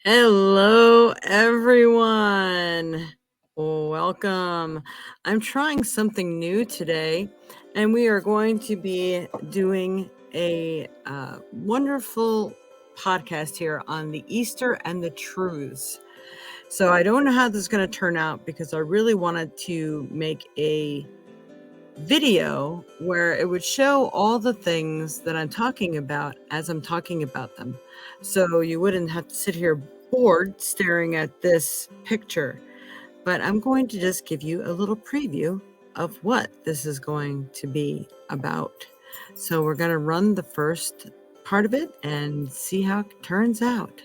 Hello, everyone. Welcome. I'm trying something new today, and we are going to be doing a wonderful podcast here on the Easter and the truths. So I don't know how this is going to turn out because I really wanted to make a video where it would show all the things that I'm talking about as I'm talking about them. So you wouldn't have to sit here bored staring at this picture. But I'm going to just give you a little preview of what this is going to be about. So we're going to run the first part of it and see how it turns out.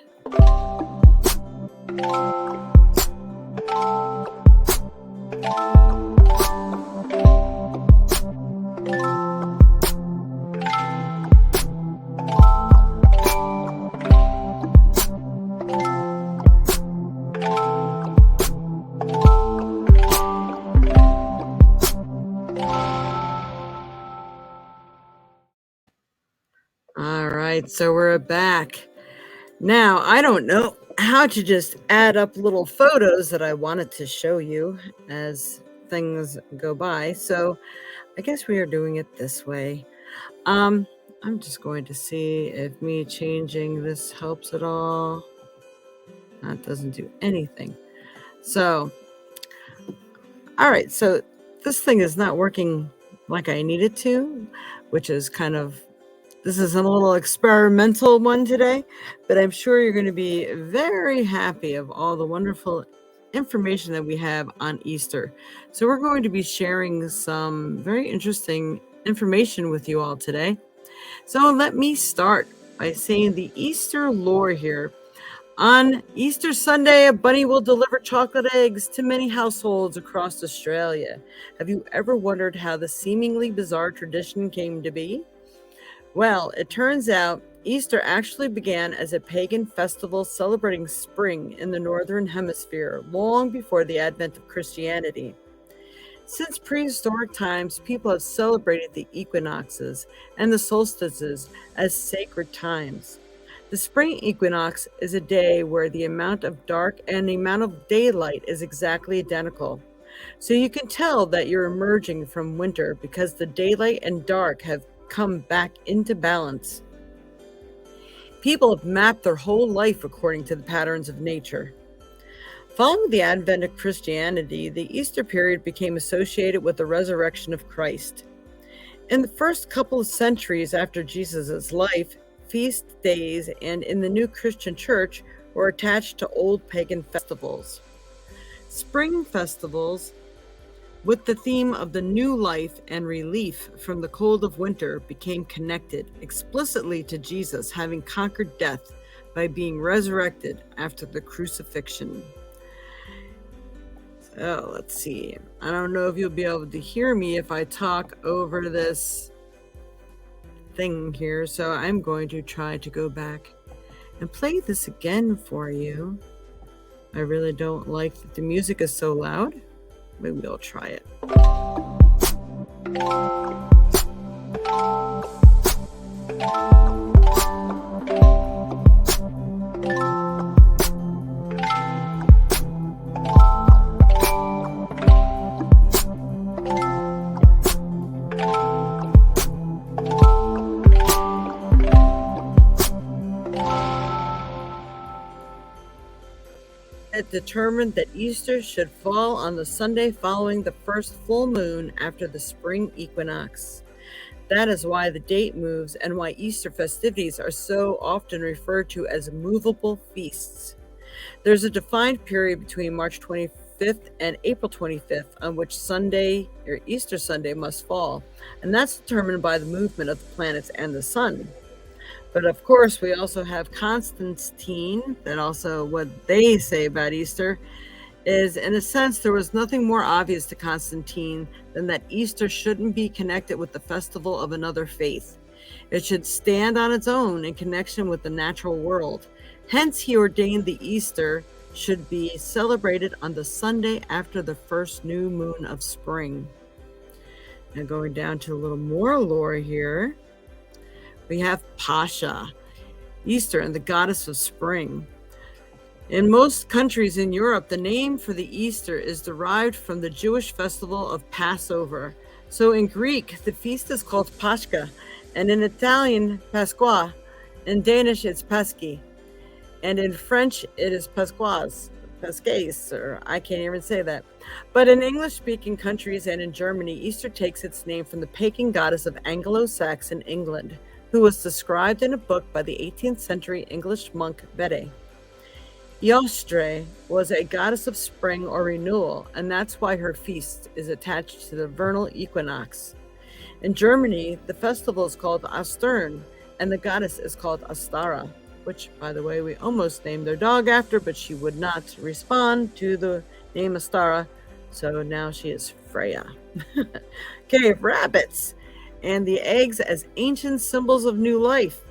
All right, so we're back. Now, I don't know how to just add up little photos that I wanted to show you as things go by. So I guess we are doing it this way. I'm just going to see if me changing this helps at all. That doesn't do anything. So, all right, so this thing is not working like I need it to, which is this is a little experimental one today, but I'm sure you're going to be very happy of all the wonderful information that we have on Easter. So we're going to be sharing some very interesting information with you all today. So let me start by saying the Easter lore here. On Easter Sunday, a bunny will deliver chocolate eggs to many households across Australia. Have you ever wondered how the seemingly bizarre tradition came to be? Well, it turns out Easter actually began as a pagan festival celebrating spring in the Northern Hemisphere long before the advent of Christianity. Since prehistoric times, people have celebrated the equinoxes and the solstices as sacred times. The spring equinox is a day where the amount of dark and the amount of daylight is exactly identical. So you can tell that you're emerging from winter because the daylight and dark have come back into balance. People have mapped their whole life according to the patterns of nature. Following the advent of Christianity, the Easter period became associated with the resurrection of Christ. In the first couple of centuries after Jesus' life, feast days and in the new Christian church were attached to old pagan festivals. Spring festivals with the theme of the new life and relief from the cold of winter became connected explicitly to Jesus having conquered death by being resurrected after the crucifixion. So let's see. I don't know if you'll be able to hear me if I talk over this thing here, so I'm going to try to go back and play this again for you. I really don't like that the music is so loud. Maybe I'll try it. It determined that Easter should fall on the Sunday following the first full moon after the spring equinox. That is why the date moves and why Easter festivities are so often referred to as movable feasts. There's a defined period between March 25th and April 25th on which Sunday or Easter Sunday must fall, and that's determined by the movement of the planets and the sun. But of course, we also have Constantine, that also what they say about Easter is, in a sense, there was nothing more obvious to Constantine than that Easter shouldn't be connected with the festival of another faith. It should stand on its own in connection with the natural world. Hence, he ordained the Easter should be celebrated on the Sunday after the first new moon of spring. Now going down to a little more lore here. We have Pasha, Easter and the goddess of spring. In most countries in Europe, the name for the Easter is derived from the Jewish festival of Passover. So in Greek, the feast is called Pascha, and in Italian, Pasqua. In Danish, it's Paschi, and in French, it is Pasquas, Pasques, or I can't even say that. But in English-speaking countries and in Germany, Easter takes its name from the pagan goddess of Anglo-Saxon England, who was described in a book by the 18th century English monk Bede. Eostre was a goddess of spring or renewal, and that's why her feast is attached to the vernal equinox. In Germany, the festival is called Ostern, and the goddess is called Astara, which, by the way, we almost named their dog after, but she would not respond to the name Astara, so now she is Freya. Okay, rabbits and the eggs as ancient symbols of new life.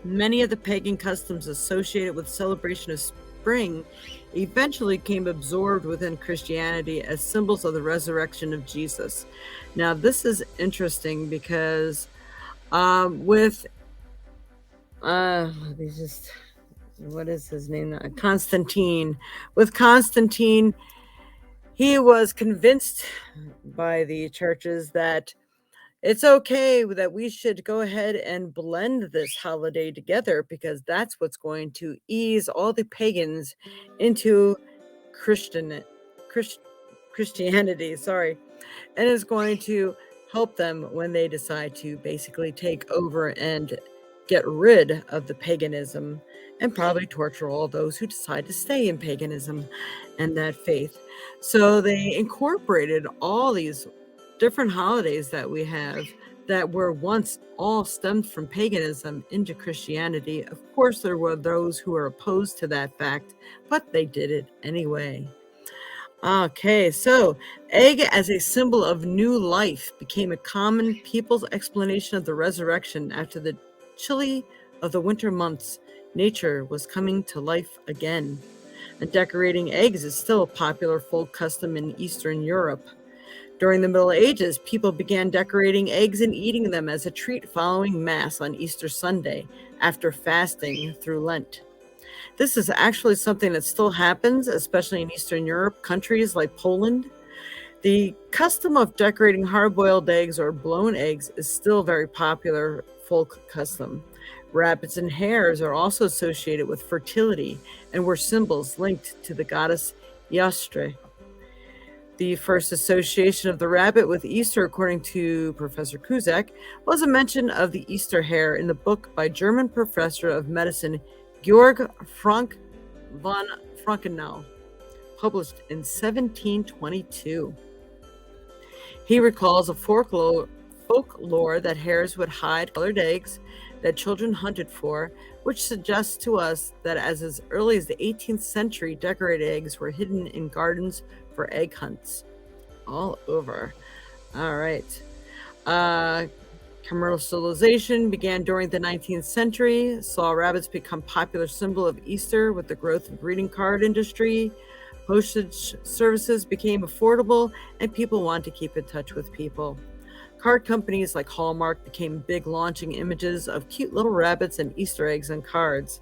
Many of the pagan customs associated with celebration of spring eventually came absorbed within Christianity as symbols of the resurrection of Jesus. Now, this is interesting because what is his name? Constantine. With Constantine, he was convinced by the churches that it's okay that we should go ahead and blend this holiday together because that's what's going to ease all the pagans into Christianity, sorry, and is going to help them when they decide to basically take over and get rid of the paganism and probably torture all those who decide to stay in paganism and that faith. So they incorporated all these different holidays that we have that were once all stemmed from paganism into Christianity. Of course, there were those who were opposed to that fact, but they did it anyway. Okay, so egg as a symbol of new life became a common people's explanation of the resurrection after the chilly of the winter months. Nature was coming to life again. And decorating eggs is still a popular folk custom in Eastern Europe. During the Middle Ages, people began decorating eggs and eating them as a treat following Mass on Easter Sunday after fasting through Lent. This is actually something that still happens, especially in Eastern Europe, countries like Poland. The custom of decorating hard-boiled eggs or blown eggs is still a very popular folk custom. Rabbits and hares are also associated with fertility and were symbols linked to the goddess Eostre. The first association of the rabbit with Easter, according to Professor Kuzak, was a mention of the Easter hare in the book by German professor of medicine Georg Frank von Frankenau, published in 1722. He recalls a folklore that hares would hide colored eggs that children hunted for, which suggests to us that as early as the 18th century, decorated eggs were hidden in gardens for egg hunts all over. All right. Commercialization began during the 19th century, saw rabbits become popular symbol of Easter with the growth of greeting card industry. Postage services became affordable, and people wanted to keep in touch with people. Card companies like Hallmark became big, launching images of cute little rabbits and Easter eggs on cards.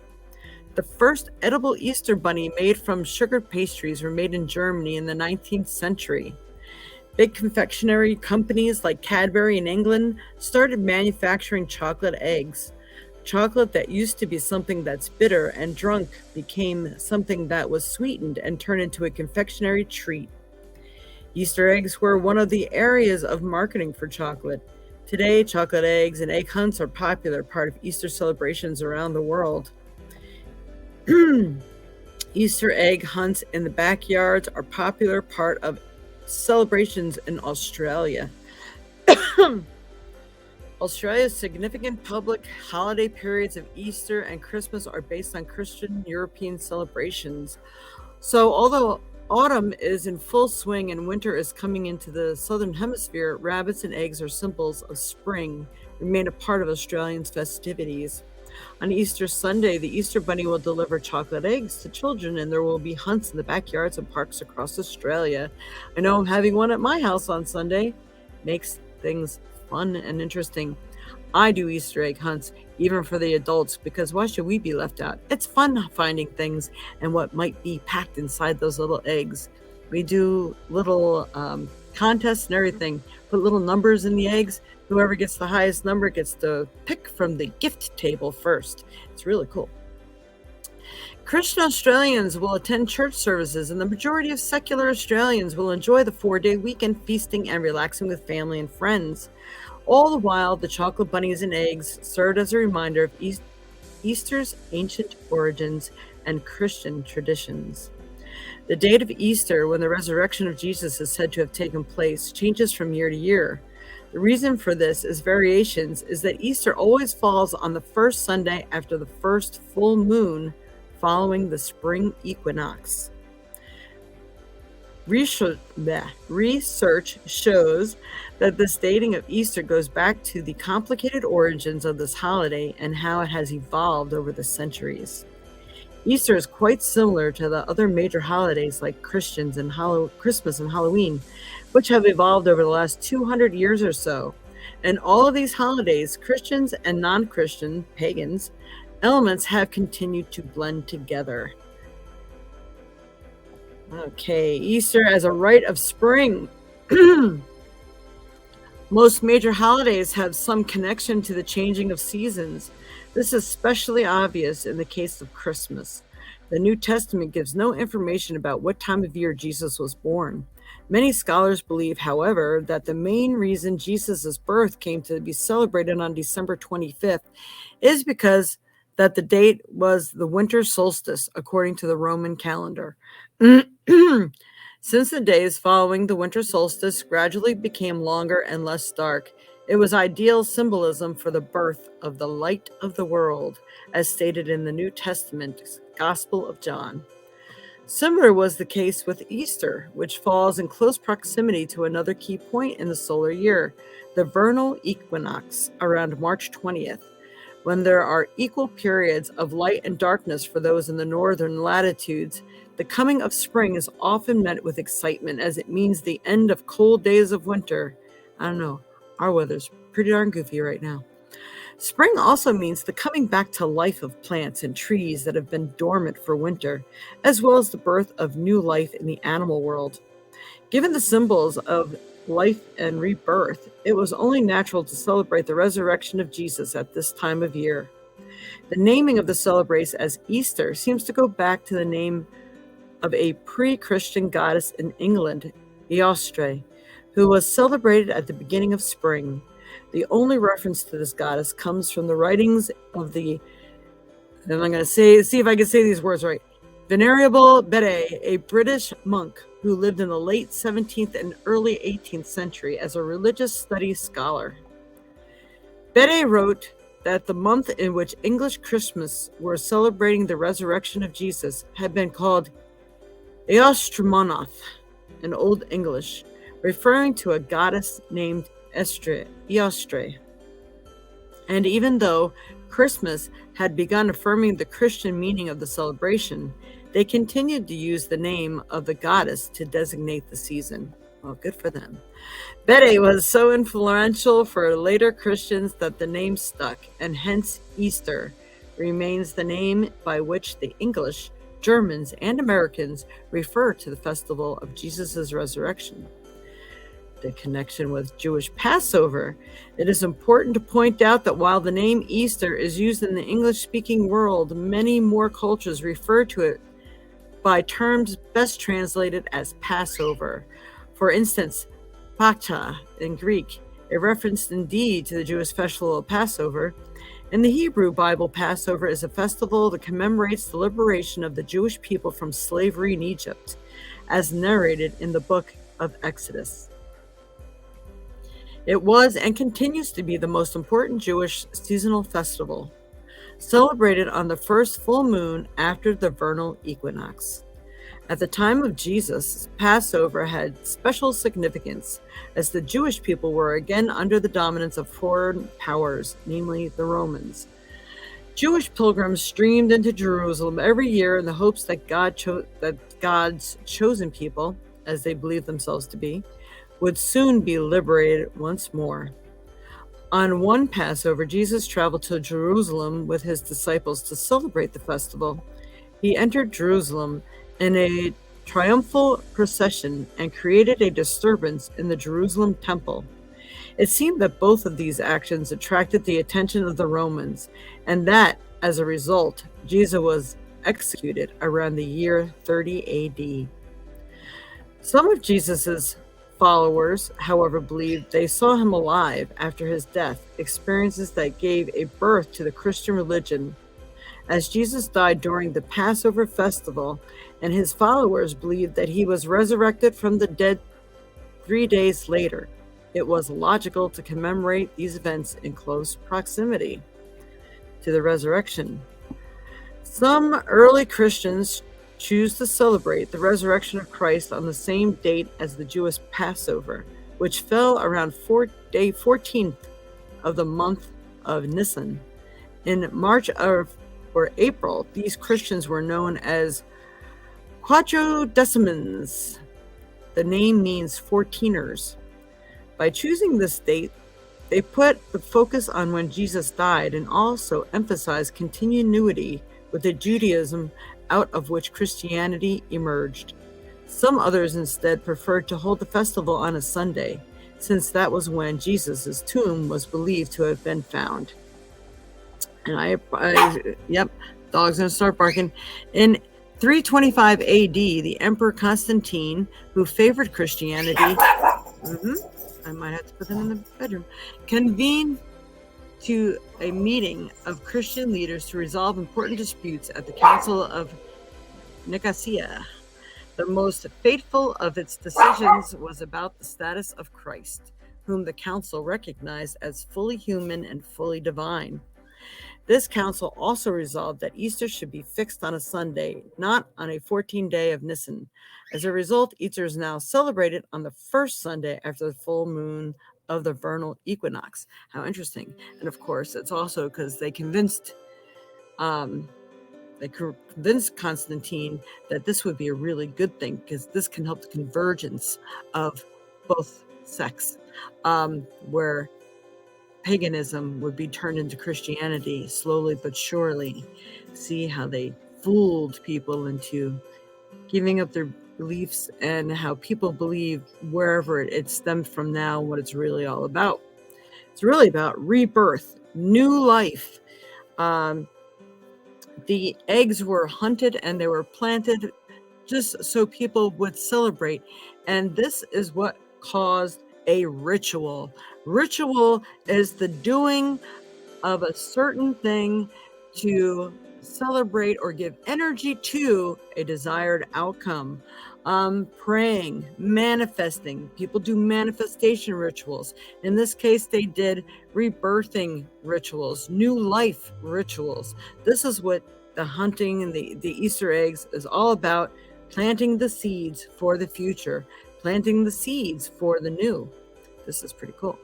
The first edible Easter bunny made from sugared pastries were made in Germany in the 19th century. Big confectionery companies like Cadbury in England started manufacturing chocolate eggs. Chocolate that used to be something that's bitter and drunk became something that was sweetened and turned into a confectionery treat. Easter eggs were one of the areas of marketing for chocolate. Today, chocolate eggs and egg hunts are a popular part of Easter celebrations around the world. Easter egg hunts in the backyards are a popular part of celebrations in Australia. Australia's significant public holiday periods of Easter and Christmas are based on Christian European celebrations. So although autumn is in full swing and winter is coming into the southern hemisphere, rabbits and eggs are symbols of spring, remain a part of Australians' festivities. On Easter Sunday, the Easter Bunny will deliver chocolate eggs to children, and there will be hunts in the backyards and parks across Australia. I know I'm having one at my house on Sunday. Makes things fun and interesting. I do Easter egg hunts, even for the adults, because why should we be left out? It's fun finding things and what might be packed inside those little eggs. We do little contests and everything, put little numbers in the eggs. Whoever gets the highest number gets to pick from the gift table first. It's really cool. Christian Australians will attend church services, and the majority of secular Australians will enjoy the 4-day weekend feasting and relaxing with family and friends. All the while, the chocolate bunnies and eggs served as a reminder of Easter's ancient origins and Christian traditions. The date of Easter, when the resurrection of Jesus is said to have taken place, changes from year to year. The reason for this is that Easter always falls on the first Sunday after the first full moon following the spring equinox. Research shows that this dating of Easter goes back to the complicated origins of this holiday and how it has evolved over the centuries. Easter is quite similar to the other major holidays like Christmas and Halloween, which have evolved over the last 200 years or so. And all of these holidays, Christians and non-Christian, pagans, elements have continued to blend together. Okay, Easter as a rite of spring. Most major holidays have some connection to the changing of seasons. This is especially obvious in the case of Christmas. The New Testament gives no information about what time of year Jesus was born. Many scholars believe, however, that the main reason Jesus' birth came to be celebrated on December 25th is because that the date was the winter solstice, according to the Roman calendar. Since the days following the winter solstice gradually became longer and less dark, it was ideal symbolism for the birth of the light of the world, as stated in the New Testament Gospel of John. Similar was the case with Easter, which falls in close proximity to another key point in the solar year, the vernal equinox, around March 20th. When there are equal periods of light and darkness for those in the northern latitudes, the coming of spring is often met with excitement, as it means the end of cold days of winter. I don't know, our weather's pretty darn goofy right now. Spring also means the coming back to life of plants and trees that have been dormant for winter, as well as the birth of new life in the animal world. Given the symbols of life and rebirth, it was only natural to celebrate the resurrection of Jesus at this time of year. The naming of the celebration as Easter seems to go back to the name of a pre-Christian goddess in England, Eostre, who was celebrated at the beginning of spring. The only reference to this goddess comes from the writings of and I'm going to see if I can say these words right, Venerable Bede, a British monk who lived in the late 17th and early 18th century as a religious studies scholar. Bede wrote that the month in which English Christmas were celebrating the resurrection of Jesus had been called Eostremonoth in Old English, referring to a goddess named Eostre. And even though Christmas had begun affirming the Christian meaning of the celebration, they continued to use the name of the goddess to designate the season. Well, good for them. Bede was so influential for later Christians that the name stuck, and hence Easter remains the name by which the English, Germans, and Americans refer to the festival of Jesus' resurrection. The connection with Jewish Passover. It is important to point out that while the name Easter is used in the English-speaking world, many more cultures refer to it by terms best translated as Passover. For instance, Pascha in Greek, a reference indeed to the Jewish festival of Passover. In the Hebrew Bible, Passover is a festival that commemorates the liberation of the Jewish people from slavery in Egypt, as narrated in the book of Exodus. It was and continues to be the most important Jewish seasonal festival, celebrated on the first full moon after the vernal equinox. At the time of Jesus, Passover had special significance, as the Jewish people were again under the dominance of foreign powers, namely the Romans. Jewish pilgrims streamed into Jerusalem every year in the hopes that God's chosen people, as they believed themselves to be, would soon be liberated once more. On one Passover, Jesus traveled to Jerusalem with his disciples to celebrate the festival. He entered Jerusalem in a triumphal procession and created a disturbance in the Jerusalem temple. It seemed that both of these actions attracted the attention of the Romans, and that, as a result, Jesus was executed around the year 30 AD. Some of Jesus's followers, however, believed they saw him alive after his death, experiences that gave a birth to the Christian religion. As Jesus died during the Passover festival, and his followers believed that he was resurrected from the dead 3 days later, it was logical to commemorate these events in close proximity to the resurrection. Some early Christians choose to celebrate the resurrection of Christ on the same date as the Jewish Passover, which fell around day 14th of the month of Nisan. In March or April, these Christians were known as Quadradesimans. The name means 14ers. By choosing this date, they put the focus on when Jesus died and also emphasized continuity with the Judaism out of which Christianity emerged. Some others instead preferred to hold the festival on a Sunday, since that was when Jesus' tomb was believed to have been found. And yep, dog's gonna start barking. In 325 AD, the Emperor Constantine, who favored Christianity, I might have to put them in the bedroom, convened to a meeting of Christian leaders to resolve important disputes at the Council of Nicaea. The most fateful of its decisions was about the status of Christ, whom the council recognized as fully human and fully divine. This council also resolved that Easter should be fixed on a Sunday, not on a 14th day of Nisan. As a result, Easter is now celebrated on the first Sunday after the full moon of the vernal equinox. How interesting. And of course, it's also because they convinced Constantine that this would be a really good thing, because this can help the convergence of both sects, where paganism would be turned into Christianity slowly but surely. See how they fooled people into giving up their beliefs, and how people believe wherever it stemmed from now, what it's really all about. It's really about rebirth, new life. The eggs were hunted and they were planted just so people would celebrate. And this is what caused a ritual. Ritual is the doing of a certain thing to celebrate or give energy to a desired outcome. Praying, manifesting. People do manifestation rituals. In this case, they did rebirthing rituals, new life rituals. This is what the hunting and the Easter eggs is all about: planting the seeds for the future, planting the seeds for the new. This is pretty cool.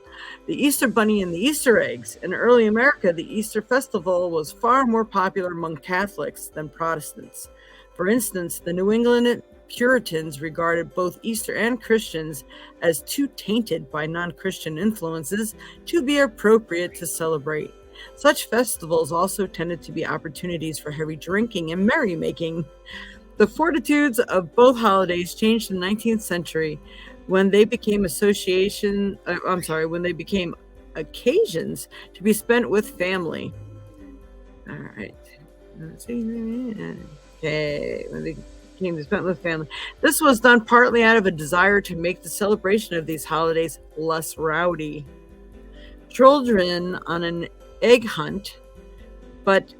The Easter Bunny and the Easter eggs. In early America, the Easter festival was far more popular among Catholics than Protestants. For instance, the New England Puritans regarded both Easter and Christians as too tainted by non-Christian influences to be appropriate to celebrate. Such festivals also tended to be opportunities for heavy drinking and merrymaking. The fortitudes of both holidays changed in the 19th century when they became when they became occasions to be spent with family. All right. Okay. When they became to spent with family. This was done partly out of a desire to make the celebration of these holidays less rowdy. Children on an egg hunt, but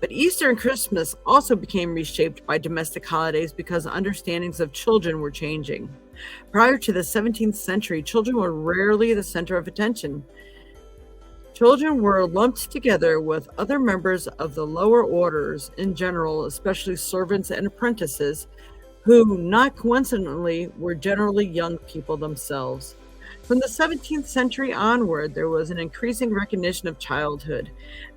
Easter and Christmas also became reshaped by domestic holidays because understandings of children were changing. Prior to the 17th century, children were rarely the center of attention. Children were lumped together with other members of the lower orders in general, especially servants and apprentices, who, not coincidentally, were generally young people themselves. From the 17th century onward, there was an increasing recognition of childhood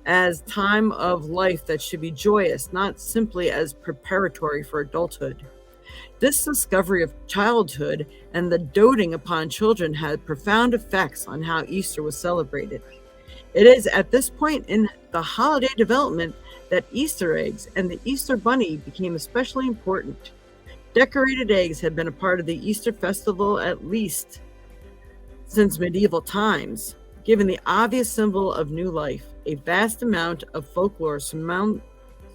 as time of life that should be joyous, not simply as preparatory for adulthood. This discovery of childhood and the doting upon children had profound effects on how Easter was celebrated. It is at this point in the holiday development that Easter eggs and the Easter bunny became especially important. Decorated eggs had been a part of the Easter festival at least since medieval times. Given the obvious symbol of new life, a vast amount of folklore surrounds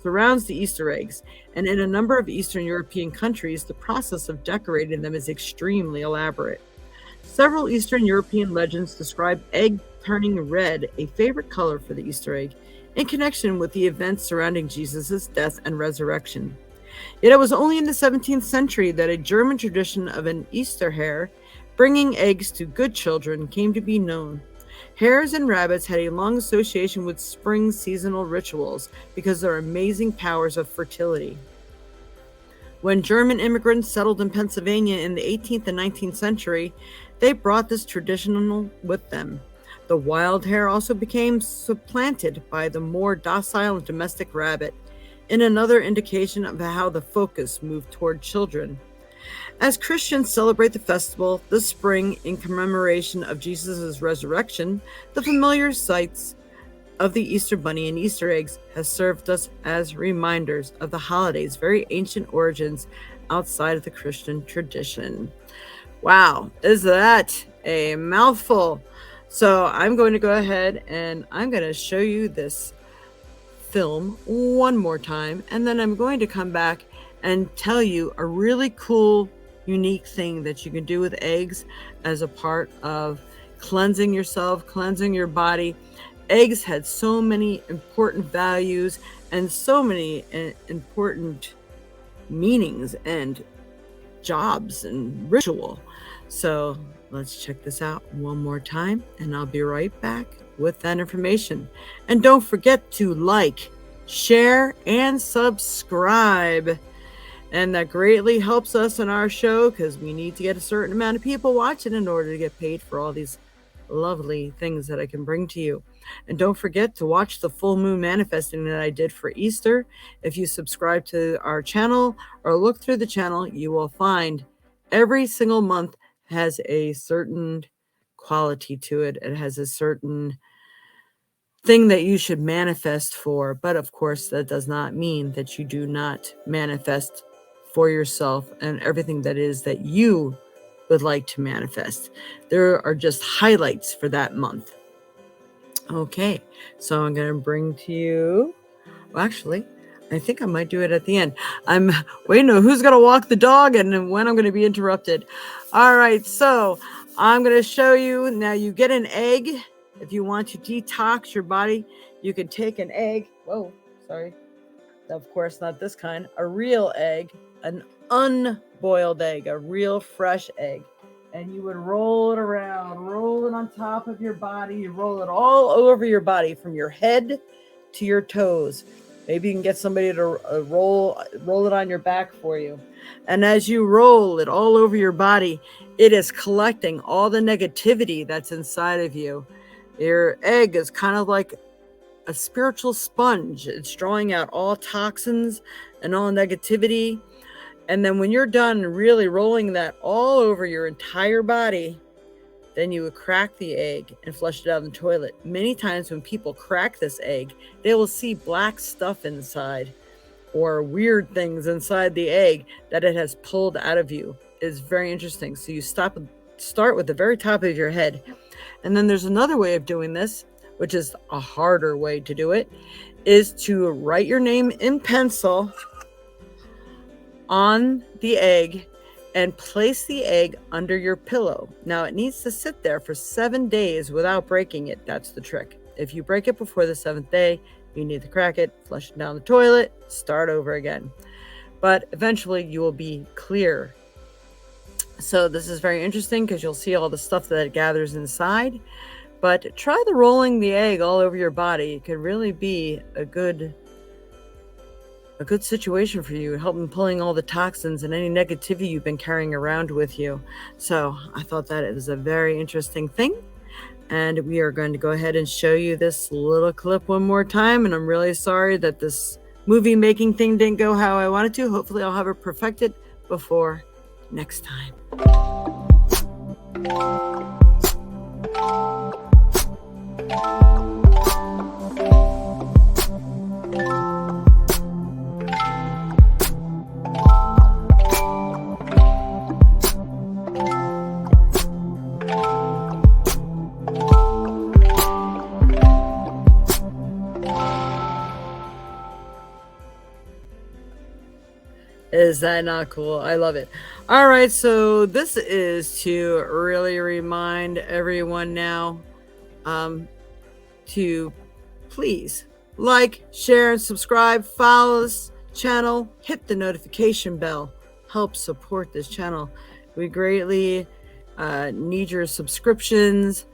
the Easter eggs, and in a number of Eastern European countries, the process of decorating them is extremely elaborate. Several Eastern European legends describe egg turning red, a favorite color for the Easter egg, in connection with the events surrounding Jesus' death and resurrection. Yet it was only in the 17th century that a German tradition of an Easter hare bringing eggs to good children came to be known. Hares and rabbits had a long association with spring seasonal rituals because of their amazing powers of fertility. When German immigrants settled in Pennsylvania in the 18th and 19th century, they brought this tradition with them. The wild hare also became supplanted by the more docile domestic rabbit, in another indication of how the focus moved toward children. As Christians celebrate the festival this spring in commemoration of Jesus' resurrection, the familiar sights of the Easter bunny and Easter eggs has served us as reminders of the holiday's very ancient origins outside of the Christian tradition. Wow, is that a mouthful? So I'm going to go ahead and I'm going to show you this film one more time, and then I'm going to come back and tell you a really cool, unique thing that you can do with eggs as a part of cleansing yourself, cleansing your body. Eggs had so many important values and so many important meanings and jobs and ritual. So let's check this out one more time, and I'll be right back with that information. And don't forget to like, share, and subscribe. And that greatly helps us in our show because we need to get a certain amount of people watching in order to get paid for all these lovely things that I can bring to you. And don't forget to watch the full moon manifesting that I did for Easter. If you subscribe to our channel or look through the channel, you will find every single month has a certain quality to it. It has a certain thing that you should manifest for. But of course, that does not mean that you do not manifest for yourself and everything that is that you would like to manifest. There are just highlights for that month. Okay, so I'm going to bring to you, well, actually, I think I might do it at the end. I'm waiting on who's going to walk the dog and when I'm going to be interrupted. All right, so I'm going to show you. Now you get an egg. If you want to detox your body, you can take an egg. Whoa, sorry. Of course, not this kind. A real egg, an unboiled egg, a real fresh egg. And you would roll it around, roll it on top of your body. You roll it all over your body from your head to your toes. Maybe you can get somebody to roll it on your back for you. And as you roll it all over your body, it is collecting all the negativity that's inside of you. Your egg is kind of like a spiritual sponge. It's drawing out all toxins and all negativity. And then when you're done really rolling that all over your entire body, then you would crack the egg and flush it out in the toilet. Many times when people crack this egg, they will see black stuff inside or weird things inside the egg that it has pulled out of you. It's very interesting. So you start with the very top of your head. And then there's another way of doing this, which is a harder way to do it, is to write your name in pencil on the egg and place the egg under your pillow. Now it needs to sit there for 7 days without breaking it. That's the trick. If you break it before the 7th day, you need to crack it, flush it down the toilet, start over again. But eventually you will be clear. So this is very interesting because you'll see all the stuff that it gathers inside. But try the rolling the egg all over your body. It could really be a good situation for you, helping pulling all the toxins and any negativity you've been carrying around with you. So I thought that it was a very interesting thing. And we are going to go ahead and show you this little clip one more time. And I'm really sorry that this movie making thing didn't go how I wanted to. Hopefully I'll have it perfected before next time. Is that not cool? I love it. All right, so this is to really remind everyone now to please like, share, and subscribe. Follow this channel. Hit the notification bell. Help support this channel. We greatly need your subscriptions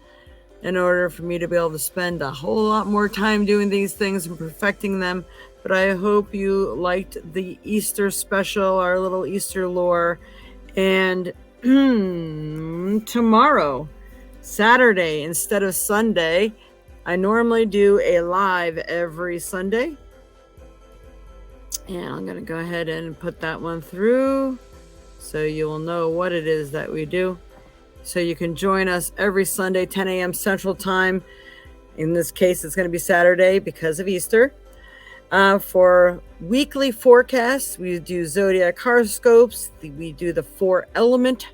in order for me to be able to spend a whole lot more time doing these things and perfecting them. But I hope you liked the Easter special, our little Easter lore. And tomorrow, Saturday, instead of Sunday, I normally do a live every Sunday. And I'm going to go ahead and put that one through so you will know what it is that we do. So you can join us every Sunday, 10 a.m. Central Time. In this case, it's going to be Saturday because of Easter. For weekly forecasts, we do zodiac horoscopes. We do the 4-element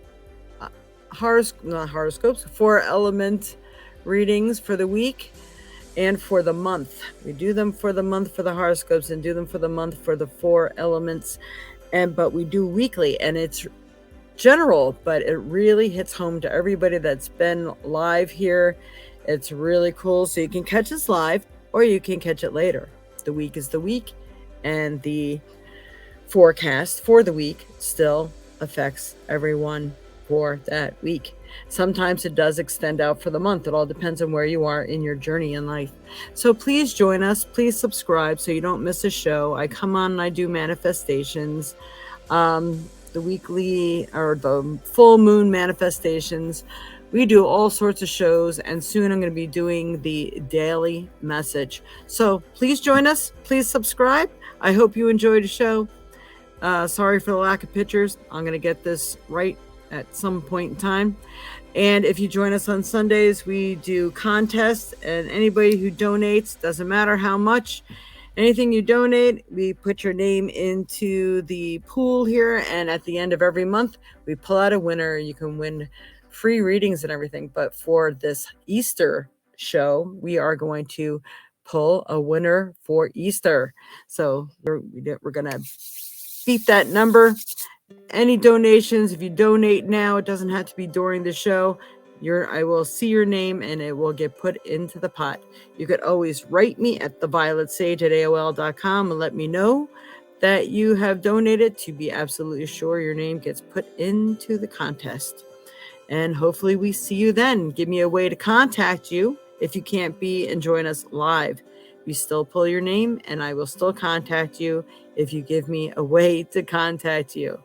horoscopes, 4-element readings for the week and for the month. We do them for the month for the horoscopes and do them for the month for the 4 elements. But we do weekly, and it's general, but it really hits home to everybody that's been live here. It's really cool. So you can catch us live or you can catch it later. The week is the week, and the forecast for the week still affects everyone for that week. Sometimes it does extend out for the month. It all depends on where you are in your journey in life. So please join us. Please subscribe so you don't miss a show. I come on and I do manifestations. The weekly or the full moon manifestations. We do all sorts of shows, and soon I'm going to be doing the daily message. So please join us. Please subscribe. I hope you enjoyed the show. Sorry for the lack of pictures. I'm going to get this right at some point in time. And if you join us on Sundays, we do contests, and anybody who donates, doesn't matter how much, anything you donate, we put your name into the pool here, and at the end of every month, we pull out a winner. You can win free readings and everything. But for this Easter show, we are going to pull a winner for Easter. So we're going to beat that number. Any donations, if you donate now, it doesn't have to be during the show. I will see your name and it will get put into the pot. You could always write me at thevioletSage@AOL.com and let me know that you have donated to be absolutely sure your name gets put into the contest. And hopefully we see you then. Give me a way to contact you if you can't be and join us live. We still pull your name and I will still contact you if you give me a way to contact you.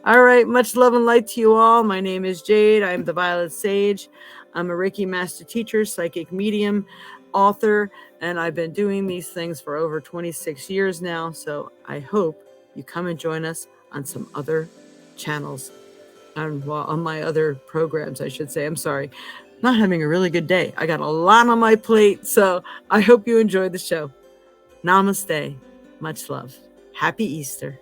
All right, much love and light to you all. My name is Jade. I'm the Violet Sage. I'm a Reiki master teacher, psychic medium, author, and I've been doing these things for over 26 years now. So I hope you come and join us on some other channels, on my other programs, I should say. I'm sorry. Not having a really good day. I got a lot on my plate, so I hope you enjoyed the show. Namaste. Much love. Happy Easter.